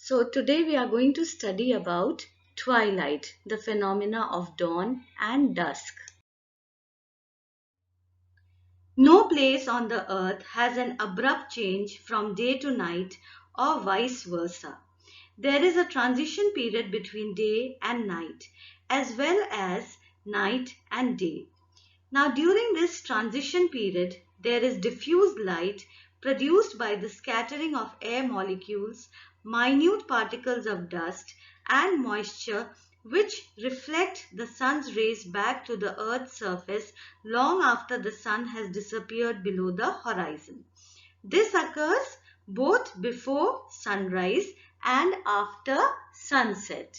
So today we are going to study about twilight, the phenomena of dawn and dusk. No place on the earth has an abrupt change from day to night or vice versa. There is a transition period between day and night, as well as night and day. Now, during this transition period, there is diffused light produced by the scattering of air molecules, minute particles of dust, and moisture, which reflect the sun's rays back to the earth's surface long after the sun has disappeared below the horizon. This occurs both before sunrise and after sunset.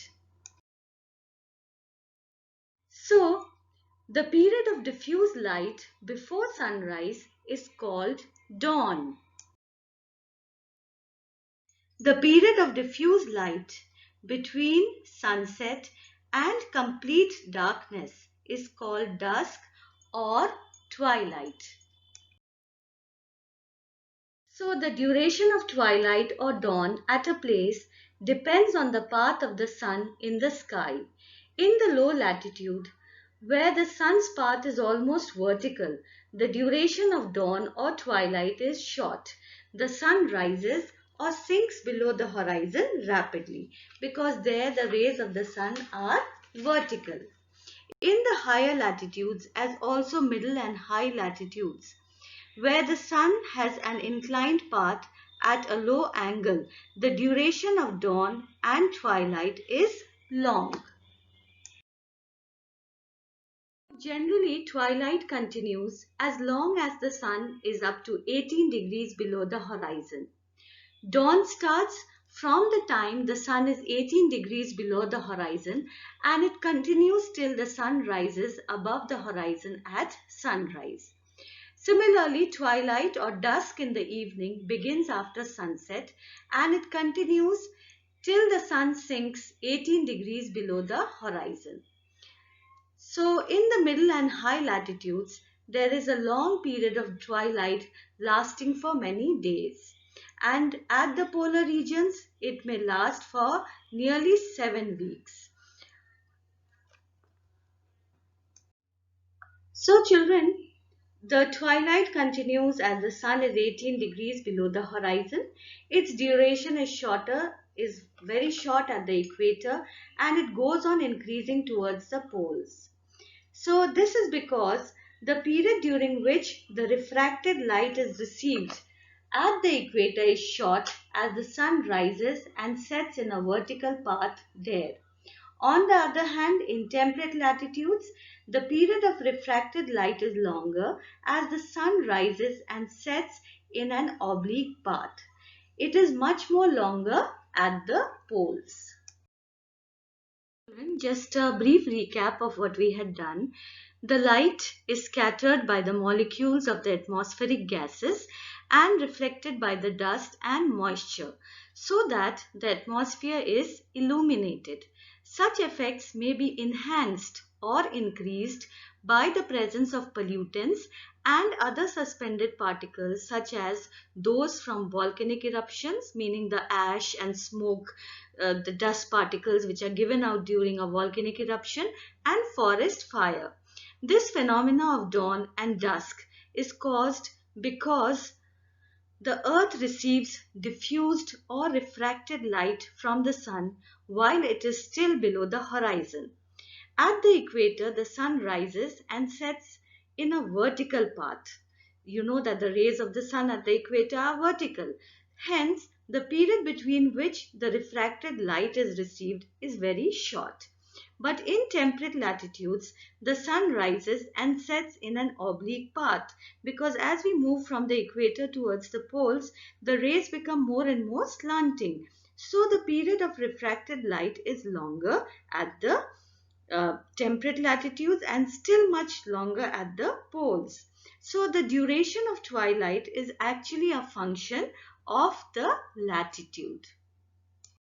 So, the period of diffuse light before sunrise is called dawn. The period of diffuse light between sunset and complete darkness is called dusk or twilight. So the duration of twilight or dawn at a place depends on the path of the sun in the sky. In the low latitude, where the sun's path is almost vertical, the duration of dawn or twilight is short. The sun rises or sinks below the horizon rapidly because there the rays of the sun are vertical. In the higher latitudes, as also middle and high latitudes, where the sun has an inclined path at a low angle, the duration of dawn and twilight is long. Generally, twilight continues as long as the sun is up to 18 degrees below the horizon. Dawn starts from the time the sun is 18 degrees below the horizon and it continues till the sun rises above the horizon at sunrise. Similarly, twilight or dusk in the evening begins after sunset and it continues till the sun sinks 18 degrees below the horizon. So, in the middle and high latitudes, there is a long period of twilight lasting for many days. And at the polar regions, it may last for nearly 7 weeks. So, children, the twilight continues as the sun is 18 degrees below the horizon. Its duration is very short at the equator, and it goes on increasing towards the poles. So this is because the period during which the refracted light is received at the equator is short as the sun rises and sets in a vertical path there. On the other hand, in temperate latitudes, the period of refracted light is longer as the sun rises and sets in an oblique path. It is much more longer at the poles. Just a brief recap of what we had done. The light is scattered by the molecules of the atmospheric gases and reflected by the dust and moisture so that the atmosphere is illuminated. Such effects may be enhanced or increased by the presence of pollutants and other suspended particles such as those from volcanic eruptions, meaning the ash and smoke, the dust particles which are given out during a volcanic eruption, and forest fire. This phenomena of dawn and dusk is caused because the earth receives diffused or refracted light from the sun while it is still below the horizon. At the equator, the sun rises and sets in a vertical path. You know that the rays of the sun at the equator are vertical. Hence, the period between which the refracted light is received is very short. But in temperate latitudes, the sun rises and sets in an oblique path because as we move from the equator towards the poles, the rays become more and more slanting. So the period of refracted light is longer at the temperate latitudes and still much longer at the poles. So the duration of twilight is actually a function of the latitude.